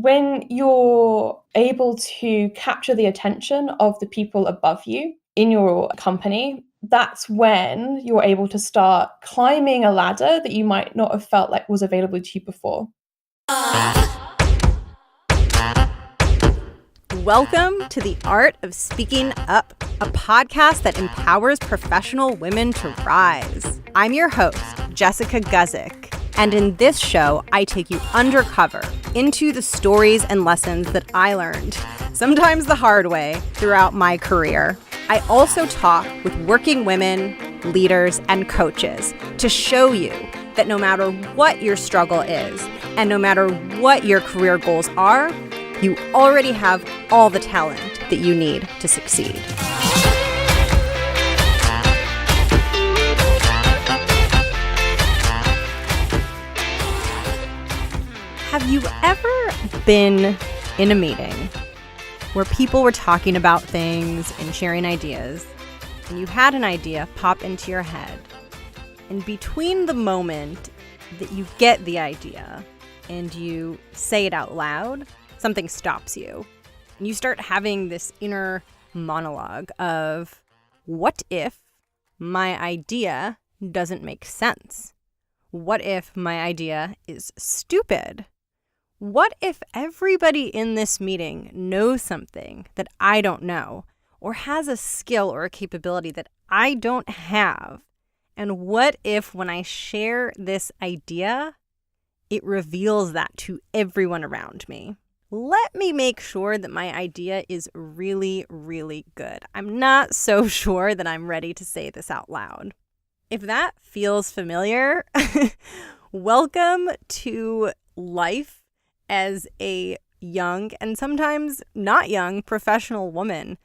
when you're able to capture the attention of the people above you in your company, that's when you're able to start climbing a ladder that you might not have felt like was available to you before. Welcome to The Art of Speaking Up, a podcast that empowers professional women to rise. I'm your host, Jessica Guzik, and in this show, I take you undercover into the stories and lessons that I learned, sometimes the hard way, throughout my career. I also talk with working women, leaders, and coaches to show you that no matter what your struggle is, and no matter what your career goals are, you already have all the talent that you need to succeed. Have you ever been in a meeting where people were talking about things and sharing ideas, and you had an idea pop into your head, and between the moment that you get the idea and you say it out loud, something stops you, and you start having this inner monologue of, what if my idea doesn't make sense? What if my idea is stupid? What if everybody in this meeting knows something that I don't know, or has a skill or a capability that I don't have? And what if when I share this idea, it reveals that to everyone around me? Let me make sure that my idea is really, really good. I'm not so sure that I'm ready to say this out loud. If that feels familiar, welcome to life as a young and sometimes not young professional woman.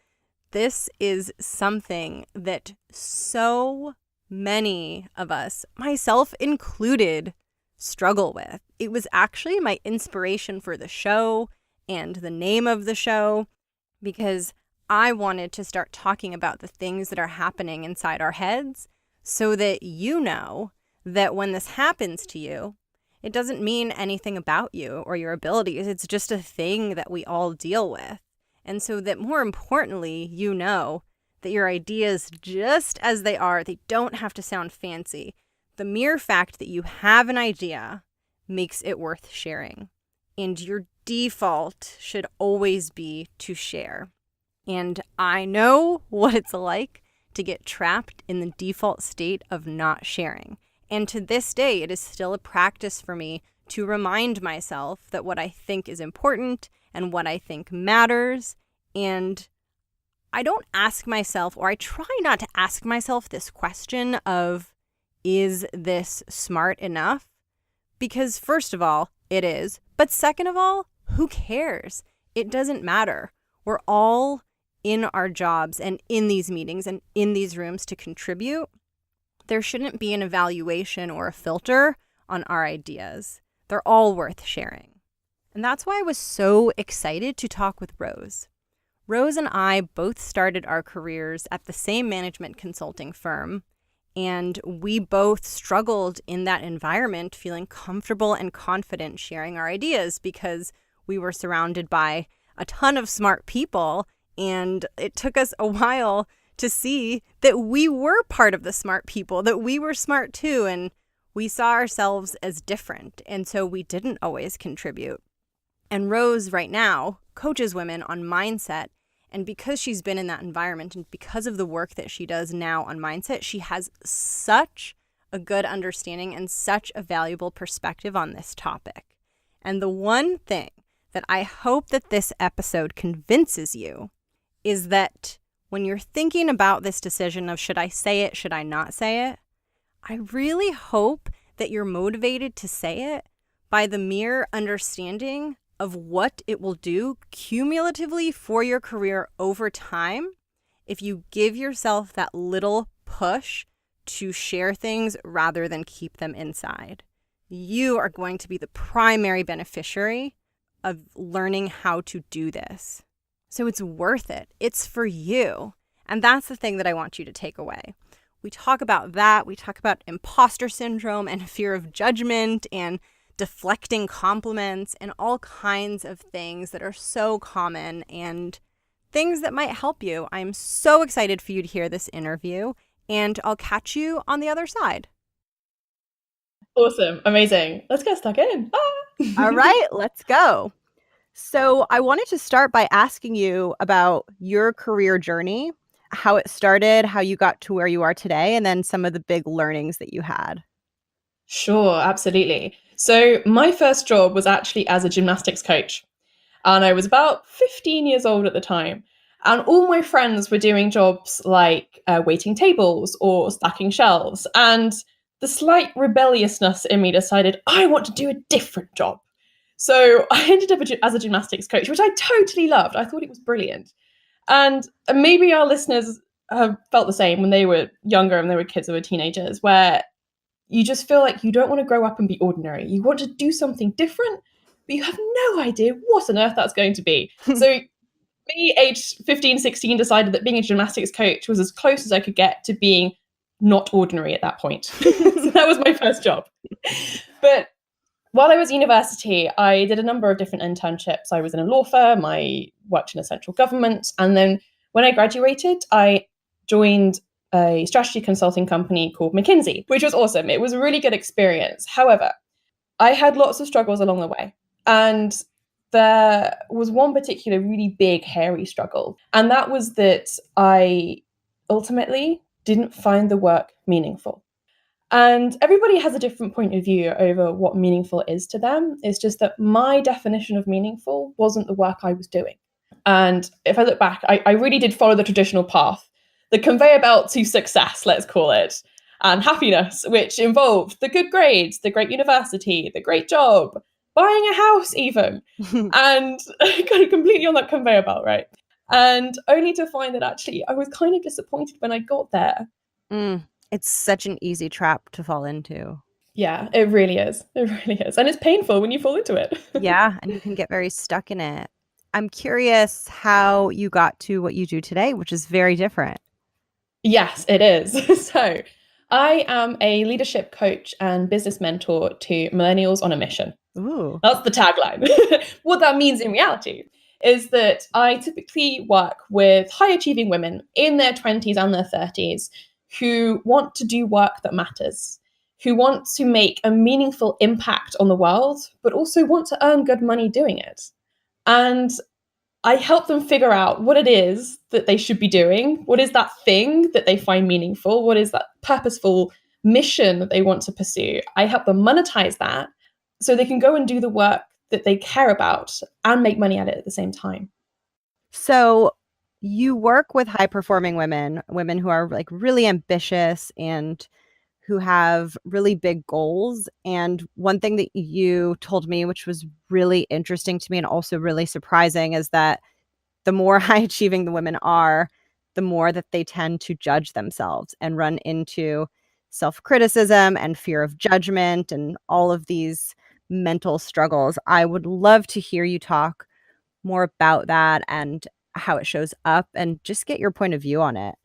This is something that so many of us, myself included, struggle with. It was actually my inspiration for the show and the name of the show, because I wanted to start talking about the things that are happening inside our heads so that you know that when this happens to you, it doesn't mean anything about you or your abilities. It's just a thing that we all deal with. And so that more importantly, you know that your ideas, just as they are, they don't have to sound fancy. The mere fact that you have an idea makes it worth sharing. And your default should always be to share. And I know what it's like to get trapped in the default state of not sharing. And to this day, it is still a practice for me to remind myself that what I think is important and what I think matters. And I don't ask myself, or I try not to ask myself this question of, is this smart enough? Because first of all, it is. But second of all, who cares? It doesn't matter. We're all in our jobs and in these meetings and in these rooms to contribute. There shouldn't be an evaluation or a filter on our ideas. They're all worth sharing. And that's why I was so excited to talk with Rose. Rose and I both started our careers at the same management consulting firm, and we both struggled in that environment, feeling comfortable and confident sharing our ideas because we were surrounded by a ton of smart people, and it took us a while to see that we were part of the smart people, that we were smart too, and we saw ourselves as different, and so we didn't always contribute. And Rose right now coaches women on mindset, and because she's been in that environment and because of the work that she does now on mindset, she has such a good understanding and such a valuable perspective on this topic. And the one thing that I hope that this episode convinces you is that when you're thinking about this decision of should I say it, should I not say it, I really hope that you're motivated to say it by the mere understanding of what it will do cumulatively for your career over time if you give yourself that little push to share things rather than keep them inside. You are going to be the primary beneficiary of learning how to do this. So it's worth it. It's for you. And that's the thing that I want you to take away. We talk about that. We talk about imposter syndrome and fear of judgment and deflecting compliments, and all kinds of things that are so common and things that might help you. I'm so excited for you to hear this interview, and I'll catch you on the other side. Awesome. Amazing. Let's get stuck in. All right, let's go. So, I wanted to start by asking you about your career journey, how it started, how you got to where you are today, and then some of the big learnings that you had. Sure, absolutely. So, my first job was actually as a gymnastics coach. And I was about 15 years old at the time. And all my friends were doing jobs like waiting tables or stacking shelves. And the slight rebelliousness in me decided I want to do a different job. So I ended up as a gymnastics coach, which I totally loved. I thought it was brilliant. And maybe our listeners have felt the same when they were younger and they were kids or were teenagers, where you just feel like you don't want to grow up and be ordinary. You want to do something different, but you have no idea what on earth that's going to be. So me, aged 15, 16, decided that being a gymnastics coach was as close as I could get to being not ordinary at that point. So that was my first job. But while I was at university, I did a number of different internships. I was in a law firm, I worked in a central government, and then when I graduated, I joined a strategy consulting company called McKinsey, which was awesome. It was a really good experience. However, I had lots of struggles along the way. And there was one particular really big, hairy struggle. And that was that I ultimately didn't find the work meaningful. And everybody has a different point of view over what meaningful is to them. It's just that my definition of meaningful wasn't the work I was doing. And if I look back, I really did follow the traditional path, the conveyor belt to success, let's call it, and happiness, which involved the good grades, the great university, the great job, buying a house, even, and kind of completely on that conveyor belt, right? And only to find that actually I was kind of disappointed when I got there. It's such an easy trap to fall into. Yeah, it really is. It really is. And it's painful when you fall into it. Yeah, and you can get very stuck in it. I'm curious how you got to what you do today, which is very different. Yes, it is. So, I am a leadership coach and business mentor to millennials on a mission. Ooh. That's the tagline. What that means in reality is that I typically work with high achieving women in their 20s and their 30s who want to do work that matters, who want to make a meaningful impact on the world, but also want to earn good money doing it. And I help them figure out what it is that they should be doing. What is that thing that they find meaningful? What is that purposeful mission that they want to pursue? I help them monetize that so they can go and do the work that they care about and make money at it at the same time. So you work with high performing women, women who are like really ambitious and who have really big goals. And one thing that you told me, which was really interesting to me and also really surprising, is that the more high achieving the women are, the more that they tend to judge themselves and run into self criticism and fear of judgment and all of these mental struggles. I would love to hear you talk more about that and how it shows up and just get your point of view on it.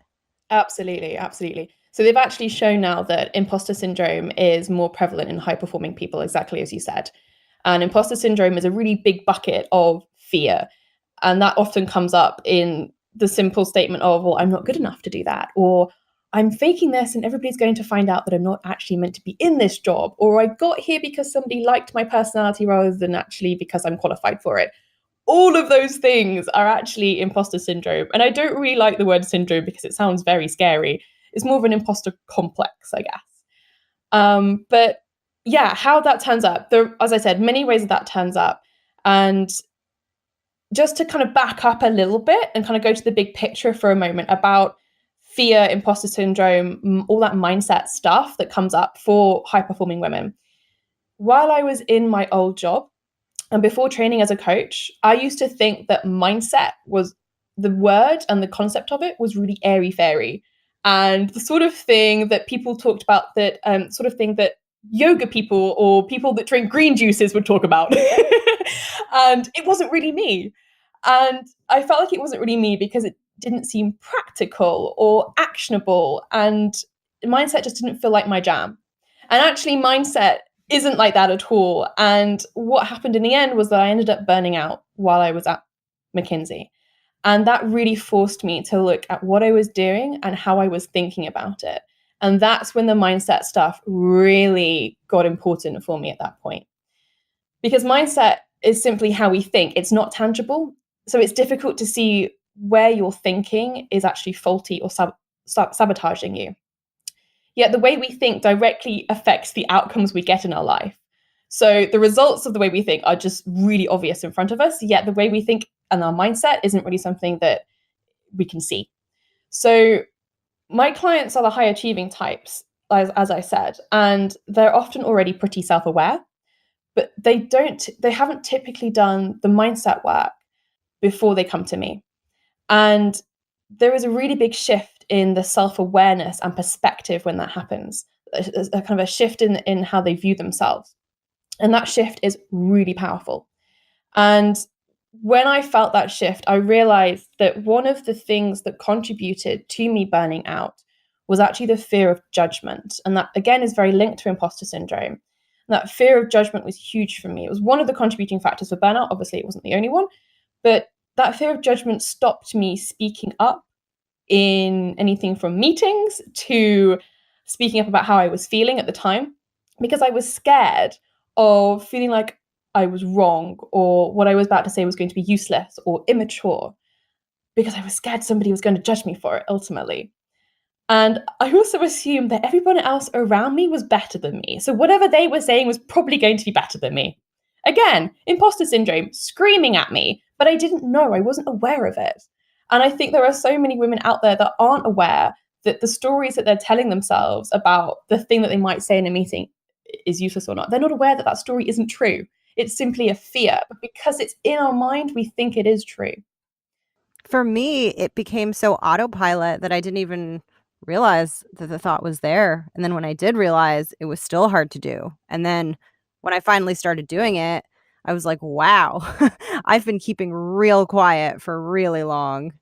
Absolutely, absolutely. So they've actually shown now that imposter syndrome is more prevalent in high performing people, exactly as you said. And imposter syndrome is a really big bucket of fear. And that often comes up in the simple statement of, well, I'm not good enough to do that. Or I'm faking this and everybody's going to find out that I'm not actually meant to be in this job. Or I got here because somebody liked my personality rather than actually because I'm qualified for it. All of those things are actually imposter syndrome. And I don't really like the word syndrome because it sounds very scary. It's more of an imposter complex, I guess. But yeah, how that turns up, as I said, many ways that turns up. And just to kind of back up a little bit and kind of go to the big picture for a moment about fear, imposter syndrome, all that mindset stuff that comes up for high performing women. While I was in my old job, and before training as a coach, I used to think that mindset was the word and the concept of it was really airy fairy. And the sort of thing that people talked about, that sort of thing that yoga people or people that drink green juices would talk about. And it wasn't really me. And I felt like it wasn't really me because it didn't seem practical or actionable. And mindset just didn't feel like my jam. And actually, mindset isn't like that at all. And what happened in the end was that I ended up burning out while I was at McKinsey. And that really forced me to look at what I was doing and how I was thinking about it. And that's when the mindset stuff really got important for me at that point. Because mindset is simply how we think, it's not tangible. So it's difficult to see where your thinking is actually faulty or sabotaging you. Yet the way we think directly affects the outcomes we get in our life. So the results of the way we think are just really obvious in front of us, yet the way we think and our mindset isn't really something that we can see. So my clients are the high achieving types, as I said, and they're often already pretty self aware, but they haven't typically done the mindset work before they come to me. And there is a really big shift in the self-awareness and perspective when that happens. A kind of a shift in how they view themselves. And that shift is really powerful. And when I felt that shift, I realized that one of the things that contributed to me burning out was actually the fear of judgment. And that, again, is very linked to imposter syndrome. And that fear of judgment was huge for me. It was one of the contributing factors for burnout. Obviously, it wasn't the only one. But that fear of judgment stopped me speaking up in anything from meetings to speaking up about how I was feeling at the time, because I was scared of feeling like I was wrong or what I was about to say was going to be useless or immature, because I was scared somebody was going to judge me for it ultimately. And I also assumed that everyone else around me was better than me. So whatever they were saying was probably going to be better than me. Again, imposter syndrome screaming at me, but I didn't know, I wasn't aware of it. And I think there are so many women out there that aren't aware that the stories that they're telling themselves about the thing that they might say in a meeting is useless or not. They're not aware that that story isn't true. It's simply a fear. But because it's in our mind, we think it is true. For me, it became so autopilot that I didn't even realize that the thought was there. And then when I did realize, it was still hard to do. And then when I finally started doing it, I was like, wow, I've been keeping real quiet for really long.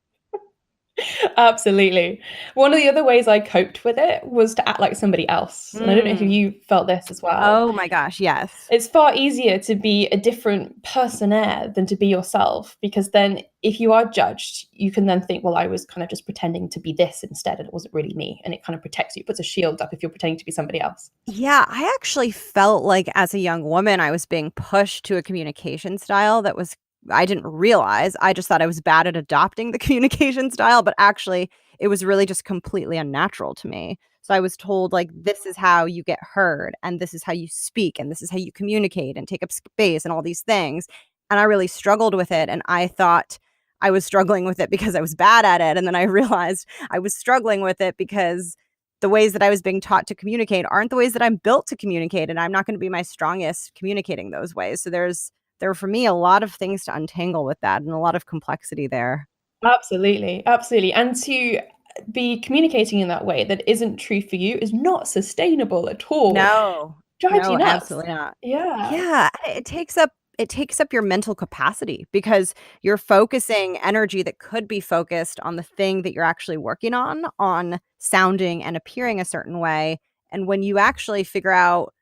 Absolutely. One of the other ways I coped with it was to act like somebody else. And I don't know if Mm. you felt this as well. Oh my gosh, yes. It's far easier to be a different personaire than to be yourself, because then if you are judged, you can then think, well, I was kind of just pretending to be this instead, and it wasn't really me. And it kind of protects you, puts a shield up if you're pretending to be somebody else. Yeah, I actually felt like as a young woman, I was being pushed to a communication style that was I didn't realize. I just thought I was bad at adopting the communication style, but actually it was really just completely unnatural to me. So I was told like this is how you get heard and this is how you speak and this is how you communicate and take up space and all these things. And I really struggled with it and I thought I was struggling with it because I was bad at it and then I realized I was struggling with it because the ways that I was being taught to communicate aren't the ways that I'm built to communicate, and I'm not gonna be my strongest communicating those ways. So there were for me a lot of things to untangle with that and a lot of complexity there. Absolutely. Absolutely. And to be communicating in that way that isn't true for you is not sustainable at all. No. Drives you No, nuts. absolutely not. Yeah. Yeah, it takes up your mental capacity because you're focusing energy that could be focused on the thing that you're actually working on sounding and appearing a certain way. And when you actually figure out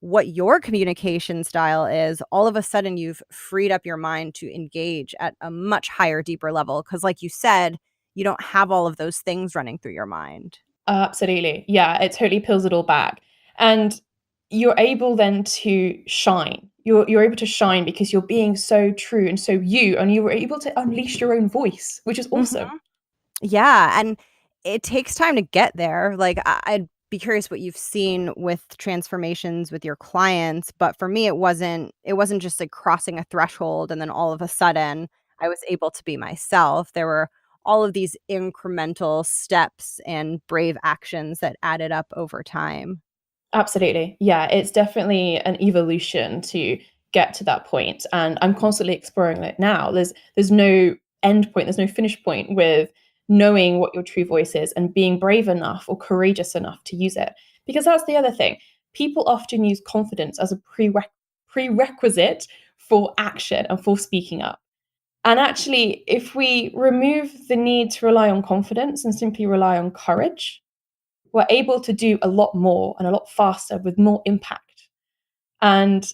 what your communication style is, all of a sudden you've freed up your mind to engage at a much higher, deeper level. Cause like you said, you don't have all of those things running through your mind. Absolutely. Yeah, it totally peels it all back. And you're able then to shine. You're able to shine because you're being so true and so you, and you were able to unleash your own voice, which is awesome. Mhm. Yeah, and it takes time to get there. Like I'd be curious what you've seen with transformations with your clients, but for me it wasn't just like crossing a threshold and then all of a sudden I was able to be myself. There were all of these incremental steps and brave actions that added up over time. Absolutely. Yeah, it's definitely an evolution to get to that point, and I'm constantly exploring it now. There's no end point, there's no finish point with knowing what your true voice is and being brave enough or courageous enough to use it. Because that's the other thing. People often use confidence as a prerequisite for action and for speaking up. And actually, if we remove the need to rely on confidence and simply rely on courage, we're able to do a lot more and a lot faster with more impact. And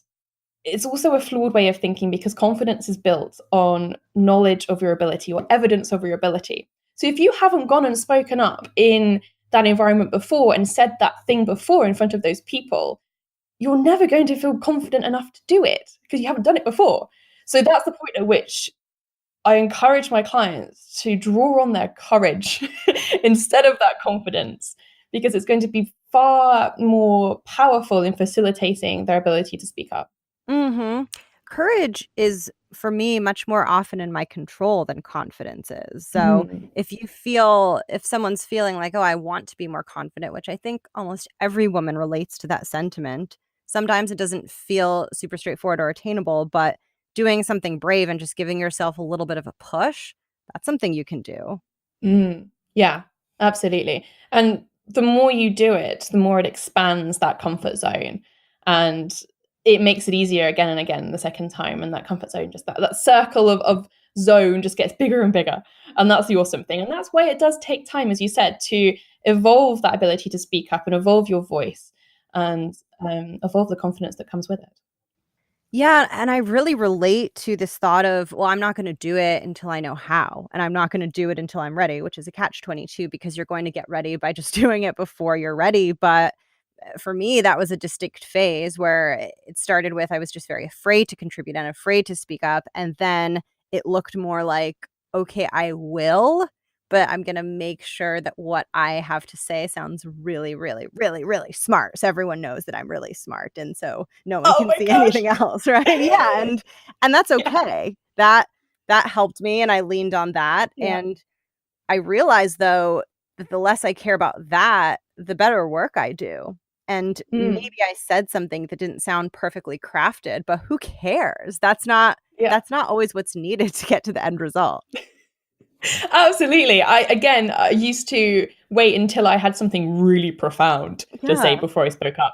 it's also a flawed way of thinking because confidence is built on knowledge of your ability or evidence of your ability. So if you haven't gone and spoken up in that environment before and said that thing before in front of those people, you're never going to feel confident enough to do it because you haven't done it before. So that's the point at which I encourage my clients to draw on their courage instead of that confidence, because it's going to be far more powerful in facilitating their ability to speak up. Mhm. Courage is, for me, much more often in my control than confidence is. So, Mm, if someone's feeling like, "Oh, I want to be more confident," which I think almost every woman relates to that sentiment. Sometimes it doesn't feel super straightforward or attainable, but doing something brave and just giving yourself a little bit of a push, that's something you can do. yeah, absolutely. And the more you do it, the more it expands that comfort zone, and it makes it easier again and again the second time. And that comfort zone, just that circle of zone just gets bigger and bigger. And that's the awesome thing. And that's why it does take time, as you said, to evolve that ability to speak up and evolve your voice and evolve the confidence that comes with it. Yeah, and I really relate to this thought of, well, I'm not going to do it until I know how, and I'm not going to do it until I'm ready, which is a catch 22 because you're going to get ready by just doing it before you're ready. But for me, that was a distinct phase where it started with I was just very afraid to contribute and afraid to speak up. And then it looked more like, okay, I will, but I'm going to make sure that what I have to say sounds really, really, really, really smart. So everyone knows that I'm really smart. And so no one Oh can my see gosh. anything else. Right. Yeah. And that's Yeah. okay. That helped me and I leaned on that. Yeah. And I realized though that the less I care about that, the better work I do. And Mm, maybe I said something that didn't sound perfectly crafted, but who cares? yeah. That's not always what's needed to get to the end result. Absolutely. I used to wait until I had something really profound to say Yeah. before I spoke up.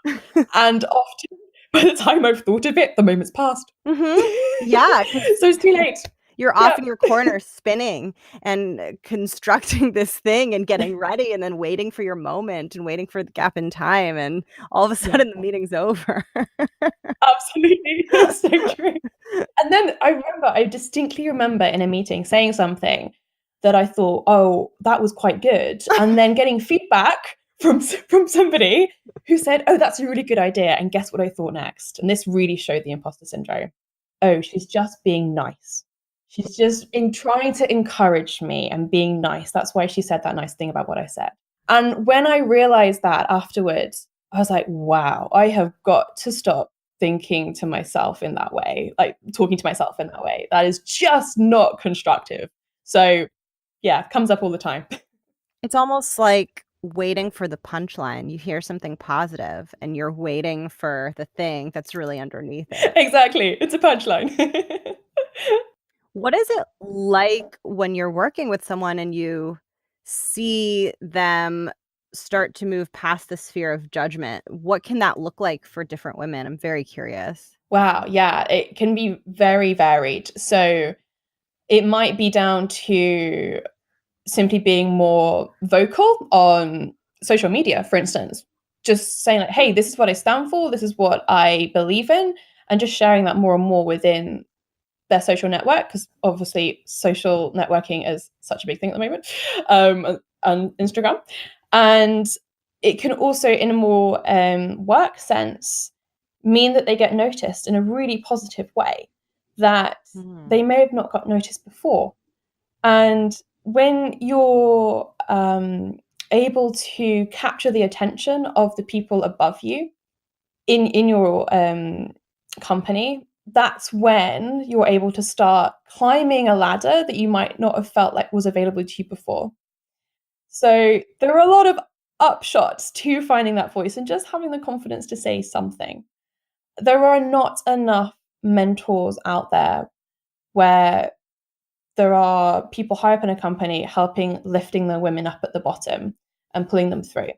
And often by the time I've thought of it, the moment's passed. Mhm. Yeah, because So it's too late. you're Yeah. off in your corner spinning and, constructing this thing and getting ready and then waiting for your moment and waiting for the gap in time, and all of a Yeah. sudden the meeting's over. Absolutely. It's so true. And then I distinctly remember in a meeting saying something that I thought, "Oh, that was quite good," and then getting feedback from somebody who said, "Oh, that's a really good idea," and guess what I thought next? And this really showed the imposter syndrome. Oh, she's just being nice. She's just in trying to encourage me and being nice. That's why she said that nice thing about what I said. And when I realized that afterwards, I was like, "Wow, I have got to stop thinking to myself in that way, like talking to myself in that way. That is just not constructive." So, yeah, comes up all the time. It's almost like waiting for the punchline. You hear something positive and you're waiting for the thing that's really underneath it. Exactly. It's a punchline. What is it like when you're working with someone and you see them start to move past the sphere of judgment? What can that look like for different women? I'm very curious. Wow, yeah, it can be very varied. So, it might be down to simply being more vocal on social media, for instance. Just saying like, "Hey, this is what I stand for, this is what I believe in," and just sharing that more and more within their social network, because obviously social networking is such a big thing at the moment, on Instagram. And it can also, in a more work sense, mean that they get noticed in a really positive way that Mhm. they may have not got noticed before. And when you're able to capture the attention of the people above you in your company, that's when you're able to start climbing a ladder that you might not have felt like was available to you before. So there are a lot of upshots to finding that voice and just having the confidence to say something. There are not enough mentors out there where there are people high up in a company helping lifting the women up at the bottom and pulling them through.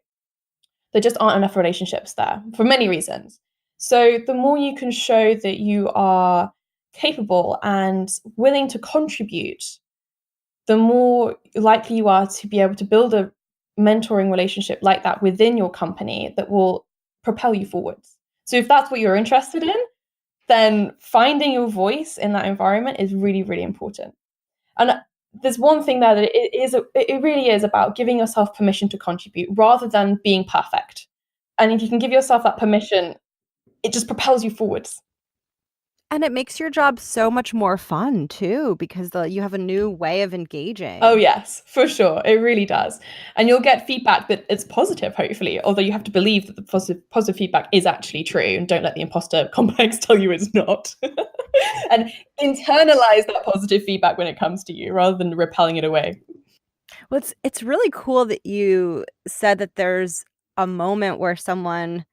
There just aren't enough relationships there for many reasons. So the more you can show that you are capable and willing to contribute, the more likely you are to be able to build a mentoring relationship like that within your company that will propel you forwards. So if that's what you're interested in, then finding your voice in that environment is really, really important. And there's one thing there that it really is about giving yourself permission to contribute rather than being perfect. And if you can give yourself that permission, it just propels you forwards. And it makes your job so much more fun too, because you have a new way of Oh, engaging. yes, for sure. It really does. And you'll get feedback that it's positive, hopefully, although you have to believe that the positive feedback is actually true and don't let the imposter complex tell you it's not. And internalize that positive feedback when it comes to you rather than repelling it away. Well, it's really cool that you said that there's a moment where someone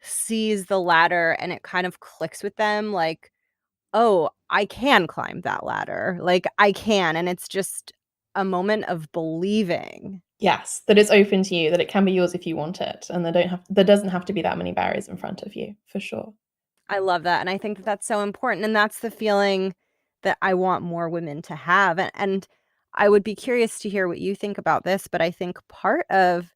sees the ladder and it kind of clicks with them like, "Oh, I can climb that ladder. Like, I can." And it's just a moment of believing. Yes, that it's open to you, that it can be yours if you want it, and there doesn't have to be that many barriers in front of you, for sure. I love that, and I think that that's so important, and that's the feeling that I want more women to have, and I would be curious to hear what you think about this, but I think part of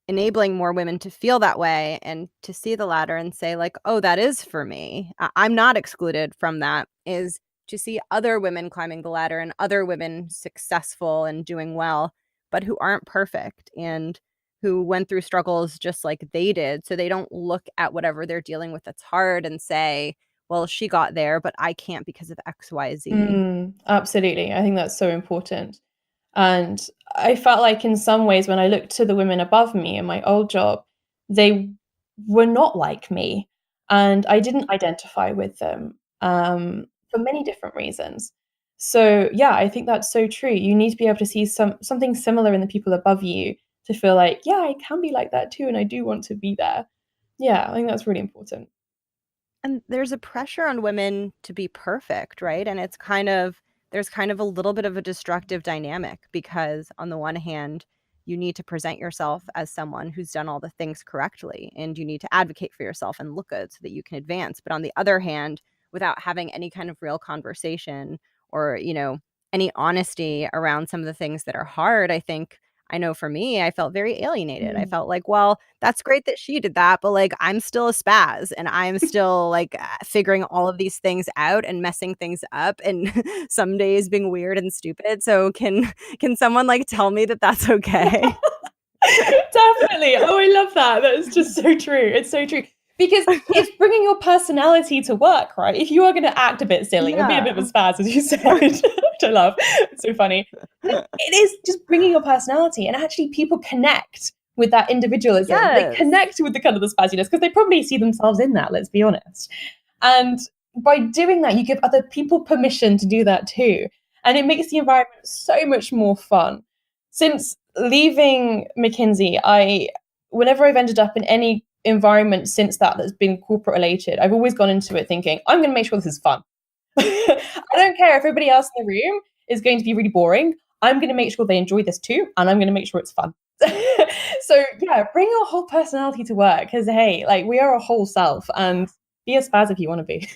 enabling more women to feel that way and to see the ladder and say like, "Oh, that is for me. I'm not excluded from that," is to see other women climbing the ladder and other women successful and doing well, but who aren't perfect and who went through struggles just like they did. So they don't look at whatever they're dealing with that's hard and say, "Well, she got there, but I can't because of XYZ." Absolutely. I think that's so important. And I felt like in some ways when I looked to the women above me in my old job, they were not like me, and I didn't identify with them, for many different reasons. So, yeah, I think that's so true. You need to be able to see something similar in the people above you to feel like, "Yeah, I can be like that too, and I do want to be there." Yeah, I think that's really important. And there's a pressure on women to be perfect, right? And it's kind of there's kind of a little bit of a destructive dynamic because on the one hand, you need to present yourself as someone who's done all the things correctly and you need to advocate for yourself and look good so that you can advance. But on the other hand, without having any kind of real conversation or, any honesty around some of the things that are hard, I know for me, I felt very alienated. I Mm. felt like, well, that's great that she did that, but like I'm still a spaz and I'm still like figuring all of these things out and messing things up and some days being weird and stupid. So can someone like tell me that that's okay? Definitely. Oh, I love that. That is just so true. It's so true. Because it's bringing your personality to work, right? If you are going to act a bit silly or be a bit of a Yeah. spaz, as you said, which I love, it's so funny, then it is just bringing your personality. And actually, people connect with that individualism. They Yes. connect with the kind of the spazziness because they probably see themselves in that, let's be honest. And by doing that, you give other people permission to do that too. And it makes the environment so much more fun. Since leaving McKinsey, whenever I've ended up in any environment since that's been corporate related, I've always gone into it thinking, I'm going to make sure this is fun. I don't care if everybody else in the room is going to be really boring. I'm going to make sure they enjoy this too, and I'm going to make sure it's fun. So yeah, bring your whole personality to work because hey, like we are a whole self, and be a spaz if you want to be.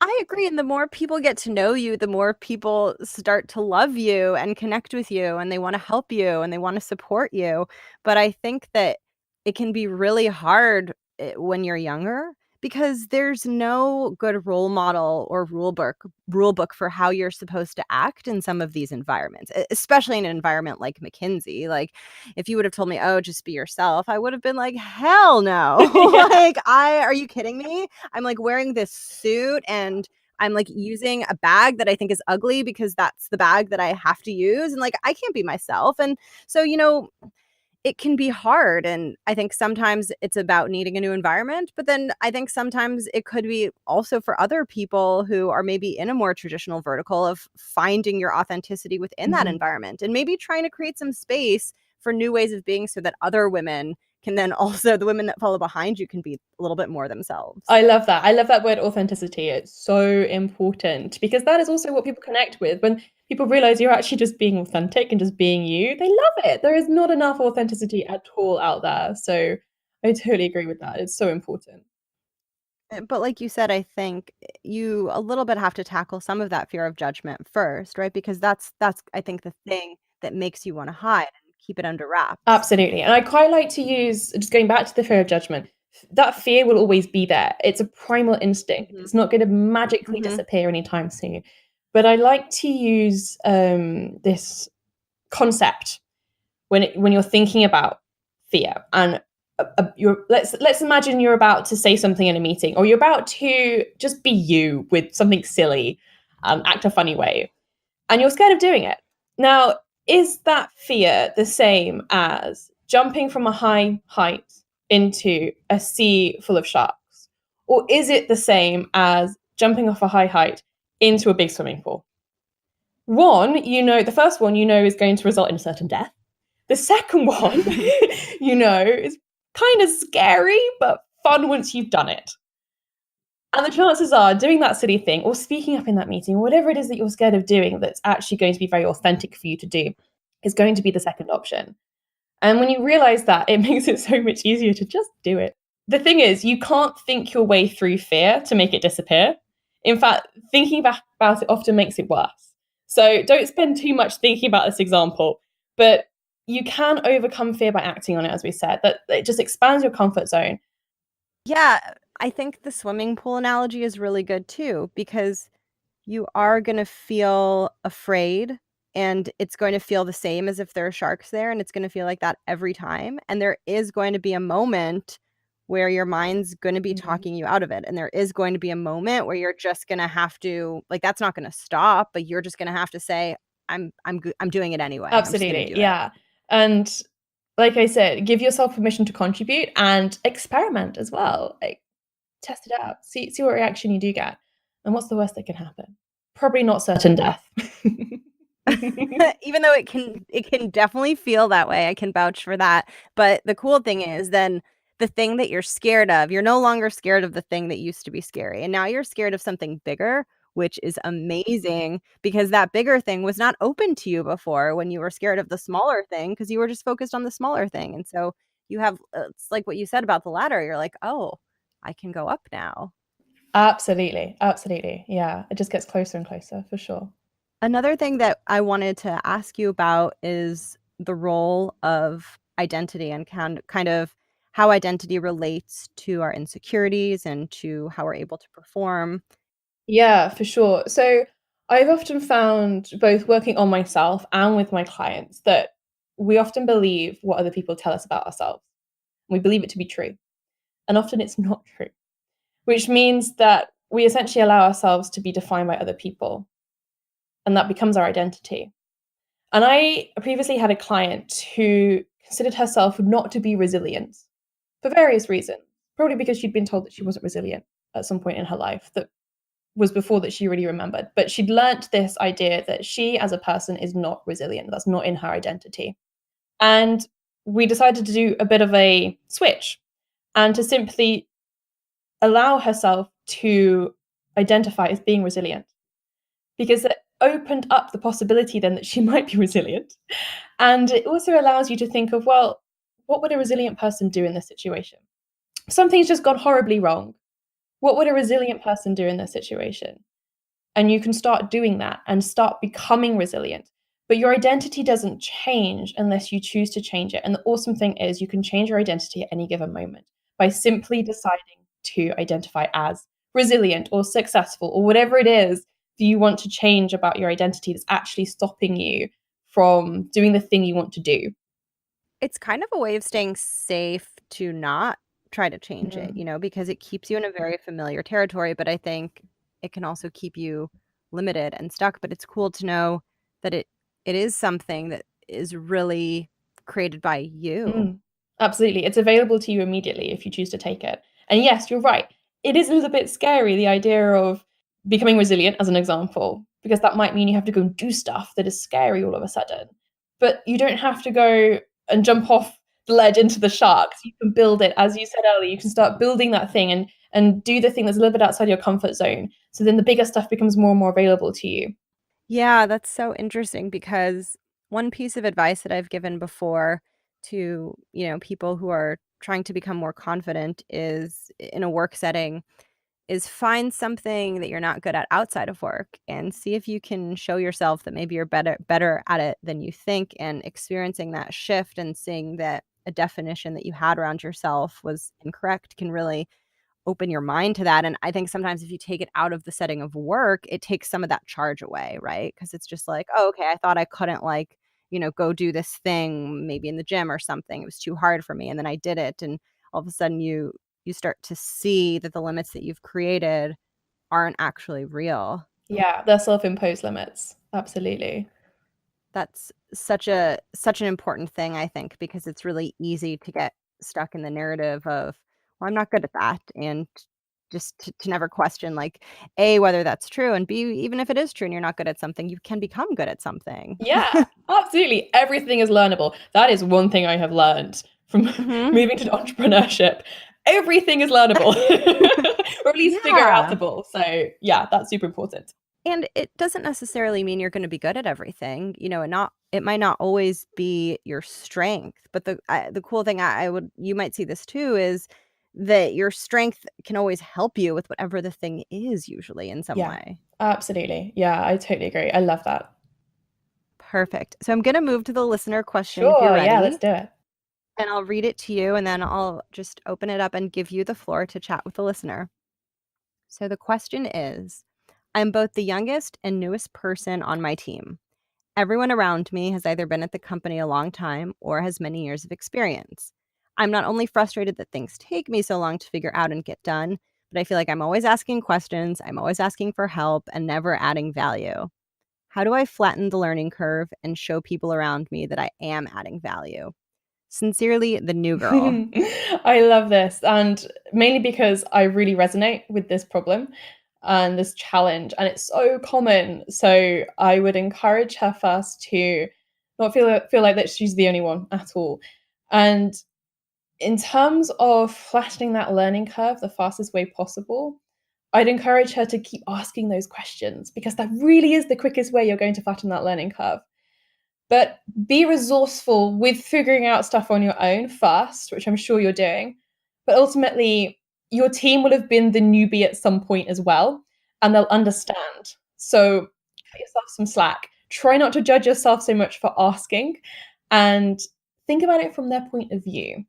I agree, and the more people get to know you, the more people start to love you and connect with you, and they wanna help you, and they wanna support you, but I think that it can be really hard, when you're younger because there's no good role model or rule book for how you're supposed to act in some of these environments, especially in an environment like McKinsey. Like, if you would have told me, "Oh, just be yourself," I would have been like, "Hell no." Yeah. Like, I are you kidding me? I'm like wearing this suit and I'm like using a bag that I think is ugly because that's the bag that I have to use. And like, I can't be myself. And so, it can be hard. And I think sometimes it's about needing a new environment. But then I think sometimes it could be also for other people who are maybe in a more traditional vertical of finding your authenticity within that Mhm. environment and maybe trying to create some space for new ways of being so that other women can then also, the women that follow behind you can be a little bit more themselves. I love that. I love that word authenticity. It's so important because that is also what people connect with. When people realize you're actually just being authentic and just being you, they love it. There is not enough authenticity at all out there. So I totally agree with that. It's so important. But like you said, I think you a little bit have to tackle some of that fear of judgment first, right? Because that's I think the thing that makes you want to hide and keep it under wraps. Absolutely. And I quite like to use, just going back to the fear of judgment, that fear will always be there. It's a primal instinct. Mhm. It's not going to magically Mhm. disappear anytime soon. But I like to use this concept when you're thinking about fear, and let's imagine you're about to say something in a meeting, or you're about to just be you with something silly, act a funny way, and you're scared of doing it. Now, is that fear the same as jumping from a high height into a sea full of sharks? Or is it the same as jumping off a high height into a big swimming pool? The first one, is going to result in a certain death. The second one, is kind of scary, but fun once you've done it. And the chances are doing that silly thing or speaking up in that meeting, or whatever it is that you're scared of doing that's actually going to be very authentic for you to do, is going to be the second option. And when you realize that, it makes it so much easier to just do it. The thing is, you can't think your way through fear to make it disappear. In fact, thinking back about it often makes it worse. So don't spend too much thinking about this example, but you can overcome fear by acting on it, as we said. That it just expands your comfort zone. Yeah, I think the swimming pool analogy is really good too, because you are going to feel afraid and it's going to feel the same as if there are sharks there, and it's going to feel like that every time. And there is going to be a moment where your mind's going to be Mhm. talking you out of it. And there is going to be a moment where you're just going to have to, like, that's not going to stop, but you're just going to have to say, I'm doing it anyway. I'm just going to Absolutely, do it. yeah. And like I said, give yourself permission to contribute and experiment as well. Like, test it out. See what reaction you do get. And what's the worst that can happen? Probably not certain death. Even though it can definitely feel that way, I can vouch for that. But the cool thing is then the thing that you're scared of, you're no longer scared of the thing that used to be scary. And now you're scared of something bigger, which is amazing because that bigger thing was not open to you before when you were scared of the smaller thing because you were just focused on the smaller thing. And so you have it's like what you said about the ladder. You're like, "Oh, I can go up now." Absolutely, absolutely. Yeah, it just gets closer and closer for sure. Another thing that I wanted to ask you about is the role of identity and kind of how identity relates to our insecurities and to how we're able to perform. Yeah, for sure. So I've often found, both working on myself and with my clients, that we often believe what other people tell us about ourselves. We believe it to be true. And often it's not true, which means that we essentially allow ourselves to be defined by other people. And that becomes our identity. And I previously had a client who considered herself not to be resilient for various reasons. Probably because she'd been told that she wasn't resilient at some point in her life that was before that she really remembered. But she'd learnt this idea that she as a person is not resilient. That's not in her identity. And we decided to do a bit of a switch and to simply allow herself to identify as being resilient, because it opened up the possibility then that she might be resilient. And it also allows you to think of, well, what would a resilient person do in this situation? Something's just gone horribly wrong. What would a resilient person do in this situation? And you can start doing that and start becoming resilient. But your identity doesn't change unless you choose to change it. And the awesome thing is you can change your identity at any given moment by simply deciding to identify as resilient or successful or whatever it is that you want to change about your identity that's actually stopping you from doing the thing you want to do. It's kind of a way of staying safe to not try to change it, Mhm. because it keeps you in a very familiar territory, but I think it can also keep you limited and stuck, but it's cool to know that it is something that is really created by you. Mm, absolutely. It's available to you immediately if you choose to take it. And yes, you're right. It is a little bit scary, the idea of becoming resilient, as an example, because that might mean you have to go and do stuff that is scary all of a sudden. But you don't have to go and jump off the ledge into the sharks. You can build it, as you said earlier, you can start building that thing and do the thing that's a little bit outside your comfort zone. So then the bigger stuff becomes more and more available to you. Yeah, that's so interesting because one piece of advice that I've given before to, people who are trying to become more confident is in a work setting is find something that you're not good at outside of work and see if you can show yourself that maybe you're better at it than you think, and experiencing that shift and seeing that a definition that you had around yourself was incorrect can really open your mind to that. And I think sometimes if you take it out of the setting of work, it takes some of that charge away, right? Because it's just like, oh, okay, I thought I couldn't like, go do this thing maybe in the gym or something. It was too hard for me. And then I did it. And all of a sudden you start to see that the limits that you've created aren't actually real. Yeah, they're self-imposed limits. Absolutely. That's such an important thing, I think, because it's really easy to get stuck in the narrative of, well, I'm not good at that. And just to never question, like, A, whether that's true, and B, even if it is true and you're not good at something, you can become good at something. Yeah, absolutely. Everything is learnable. That is one thing I have learned from Hmm. moving to entrepreneurship. Everything is learnable, or at least figure Yeah. outable. So, yeah, that's super important. And it doesn't necessarily mean you're going to be good at everything, and it might not always be your strength. But the cool thing I would you might see this too is that your strength can always help you with whatever the thing is, usually in some Yeah, way. absolutely. Yeah, I totally agree. I love that. Perfect. So I'm going to move to the listener question if you're Sure. Yeah, let's ready, do it. and I'll read it to you, and then I'll just open it up and give you the floor to chat with the listener. So the question is, I'm both the youngest and newest person on my team. Everyone around me has either been at the company a long time or has many years of experience. I'm not only frustrated that things take me so long to figure out and get done, but I feel like I'm always asking questions, I'm always asking for help, and never adding value. How do I flatten the learning curve and show people around me that I am adding value? Sincerely, the new girl. I love this. And mainly because I really resonate with this problem and this challenge. And it's so common. So I would encourage her first to not feel like that she's the only one at all. And in terms of flattening that learning curve the fastest way possible, I'd encourage her to keep asking those questions because that really is the quickest way you're going to flatten that learning curve. But be resourceful with figuring out stuff on your own first, which I'm sure you're doing. But ultimately, your team will have been the newbie at some point as well, and they'll understand. So cut yourself some slack. Try not to judge yourself so much for asking, and think about it from their point of view.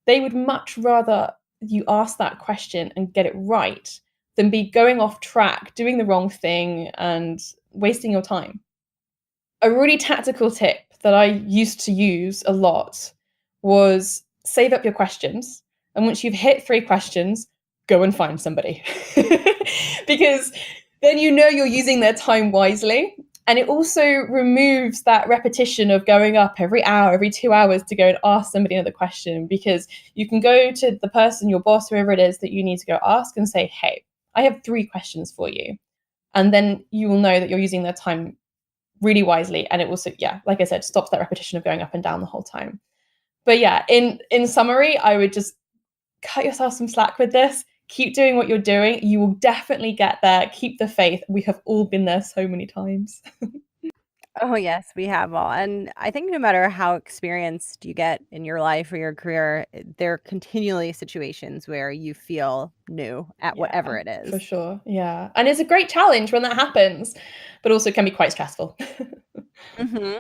They would much rather you ask that question and get it right than be going off track, doing the wrong thing, and wasting your time. A really tactical tip that I used to use a lot was save up your questions. And once you've hit 3 questions, go and find somebody. Because then you know you're using their time wisely. And it also removes that repetition of going up every hour, every 2 hours to go and ask somebody another question. Because you can go to the person, your boss, whoever it is that you need to go ask and say, hey, I have 3 questions for you. And then you will know that you're using their time really wisely, and it also, yeah, like I said, stops that repetition of going up and down the whole time. But yeah, in summary, I would just cut yourself some slack with this. Keep doing what you're doing. You will definitely get there. Keep the faith. We have all been there so many times. Oh, yes, we have all. And I think no matter how experienced you get in your life or your career, there are continually situations where you feel new at Yeah, whatever it for is. sure. Yeah. And it's a great challenge when that happens, but also can be quite stressful. Hmm.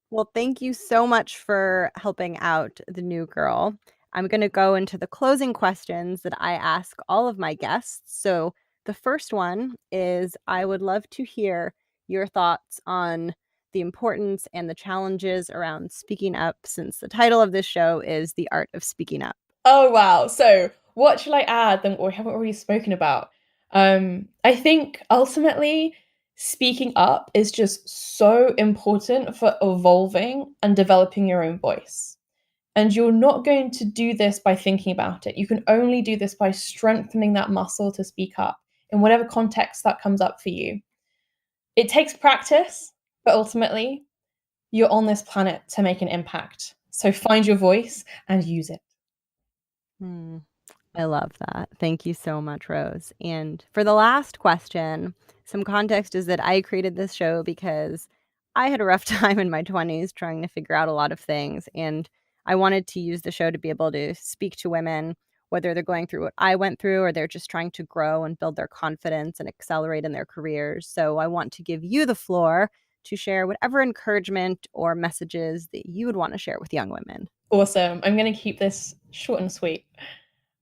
Well, thank you so much for helping out the new girl. I'm going to go into the closing questions that I ask all of my guests. So, the first one is I would love to hear your thoughts on the importance and the challenges around speaking up, since the title of this show is The Art of Speaking Up. Oh wow. So what shall I add than what we haven't already spoken about? I think ultimately speaking up is just so important for evolving and developing your own voice. And you're not going to do this by thinking about it. You can only do this by strengthening that muscle to speak up in whatever context that comes up for you. It takes practice, but ultimately, you're on this planet to make an impact. So find your voice and use it. Hmm. I love that. Thank you so much, Rose. And for the last question, some context is that I created this show because I had a rough time in my 20s trying to figure out a lot of things. And I wanted to use the show to be able to speak to women, whether they're going through what I went through or they're just trying to grow and build their confidence and accelerate in their careers. So I want to give you the floor to share whatever encouragement or messages that you would want to share with young women. Awesome. I'm going to keep this short and sweet.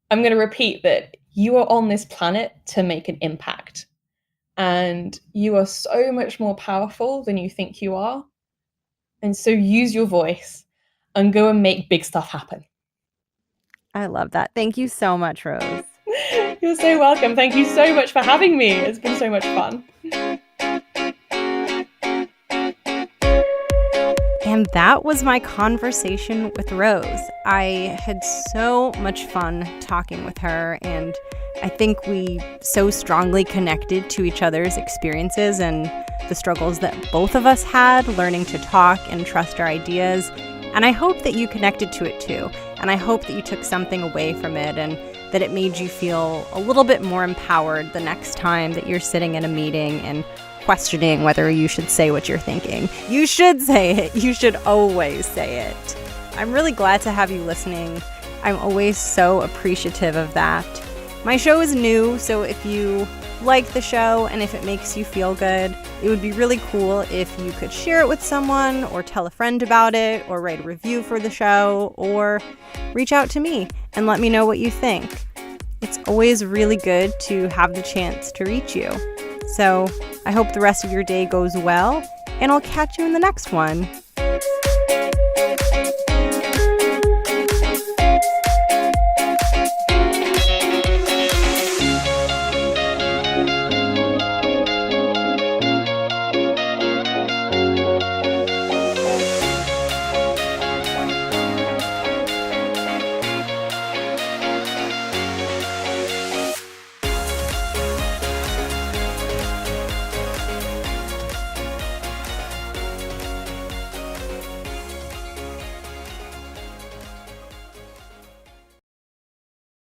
I'm going to repeat that you are on this planet to make an impact. And you are so much more powerful than you think you are. And so use your voice and go and make big stuff happen. I love that. Thank you so much, Rose. You're so welcome. Thank you so much for having me. It's been so much fun. And that was my conversation with Rose. I had so much fun talking with her, and I think we so strongly connected to each other's experiences and the struggles that both of us had learning to talk and trust our ideas. And I hope that you connected to it too. And I hope that you took something away from it and that it made you feel a little bit more empowered the next time that you're sitting in a meeting and questioning whether you should say what you're thinking. You should say it. You should always say it. I'm really glad to have you listening. I'm always so appreciative of that. My show is new, so if you like the show and if it makes you feel good, it would be really cool if you could share it with someone or tell a friend about it or write a review for the show or reach out to me and let me know what you think. It's always really good to have the chance to reach you. So I hope the rest of your day goes well, and I'll catch you in the next one.